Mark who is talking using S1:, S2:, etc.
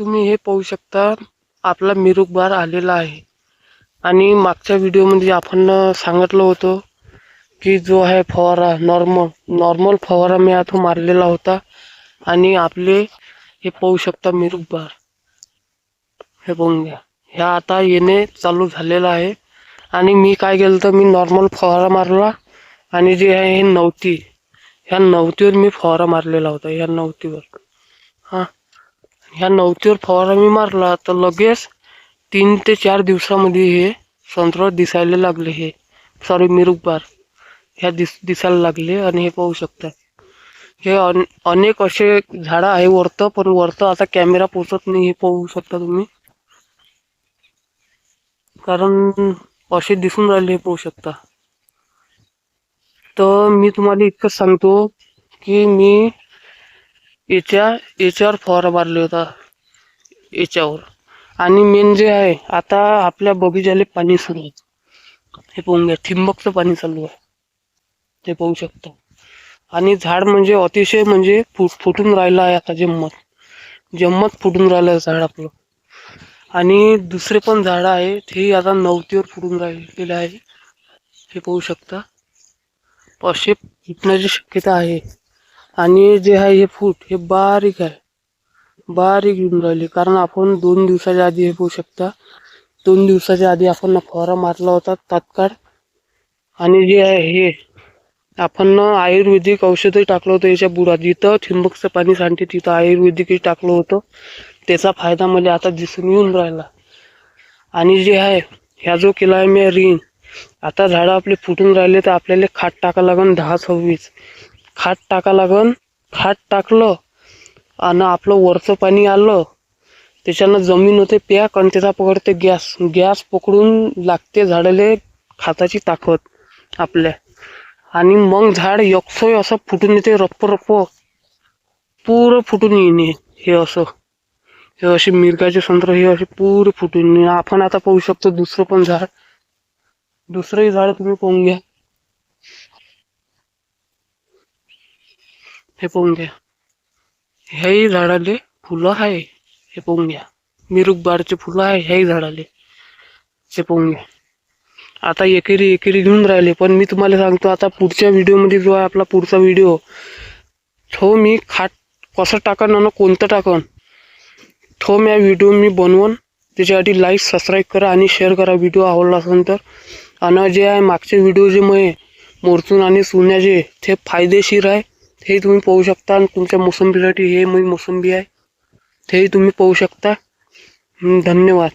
S1: तुम्ही हे पाहू शकता, आपला मिरुक बार आलेला आहे. आणि मागच्या व्हिडिओमध्ये आपण सांगितलं होतं की जो आहे फवारा नॉर्मल फवारा मी आता मारलेला होता. आणि आपले हे पाहू शकता मिरुक बार हे पाहून घ्या, ह्या आता येणे चालू झालेला आहे. आणि मी काय केलं तर मी नॉर्मल फवारा मारला आणि जे आहे हे नवती, ह्या नवतीवर मी फवारा मारलेला होता. ह्या नवतीवर ह्या नवतीवर फवारा मी मारला तर लगेच 3 ते 4 दिवसामध्ये हे संत्र दिसायला लागले. हे सॉरी मिरुक बार ह्या दिसायला लागले. आणि हे पाहू शकता, हे अनेक असे झाडं आहे वरतं, पण वरतं आता कॅमेरा पोचत नाही. हे पाहू शकता तुम्ही, कारण असे दिसून राहिले. हे पाहू शकता. तर मी तुम्हाला इतकं सांगतो की मी याच्यावर फवारा मारले होता याच्यावर. आणि मेन जे आहे, आता आपल्या बगीचाले पाणी सुरू आहे. हे पाहून घ्या, ठिंबकचं पाणी चालू आहे. ते पाहू शकता. आणि झाड म्हणजे अतिशय म्हणजे फुटून राहिलं आहे. आता जम्मत फुटून राहिलं झाड आपलं. आणि दुसरे पण झाड आहे ते आता नवतीवर फुटून राहिलेले आहे. हे पाहू शकता, असे फुटण्याची शक्यता आहे. आणि जे आहे हे फूट हे बारीक आहे, बारीक येऊन राहिले. कारण आपण 2 दिवसाच्या आधी हे पाहू शकता, 2 दिवसाच्या आधी आपण फवारा मारला होता तात्काळ. आणि जे आहे हे आपण आयुर्वेदिक औषधही टाकलं होतं याच्या बुडात. जिथं ठिंबकचं पाणी सांडते तिथं आयुर्वेदिकही टाकलं होतं. त्याचा फायदा मला आता दिसून येऊन राहिला. आणि जे आहे ह्या जो केला आहे मी रिंग, आता झाडं आपले फुटून राहिले तर आपल्याला खाट टाका लागन 10-26 खाट टाका लागन. खाट टाकलं आणि आपलं वरचं पाणी आलं, त्याच्यानं जमीन होते पॅक आणि त्याचा पकडते गॅस पकडून लागते झाडाले खाताची ताकद आपल्या. आणि मग झाड एकसोय असं फुटून येते, रप्प पुरं फुटून येणे. हे असं हे असे मिरगाचे संत्र हे असे पुरे फुटून येणे. आपण आता पाहू शकतो दुसरंही झाड तुम्ही पाहून घ्या. हे पाहून घ्या, ह्याही झाडाले फुलं आहे. हे पाहून घ्या, मिरुक बारचे फुलं आहे ह्याही झाडाले. हे पाहून घ्या, आता एकेरी घेऊन राहिले. पण मी तुम्हाला सांगतो, आता पुढच्या व्हिडिओमध्ये जो आहे आपला पुढचा व्हिडिओ, तो मी खाट कसं टाकन आणि कोणतं टाकन तो मी व्हिडिओ बनवून त्याच्यासाठी लाईक सबस्क्राईब करा आणि शेअर करा व्हिडिओ आवडला असेल तर. आणि जे आहे मागचे व्हिडिओ जे मोरचून आणि सोन्याचे ते फायदेशीर आहे, हे तुम्ही पाहू शकता. आणि तुमच्या मोसंबीसाठी हे मोसंबी आहे, तेही तुम्ही पाहू शकता. धन्यवाद.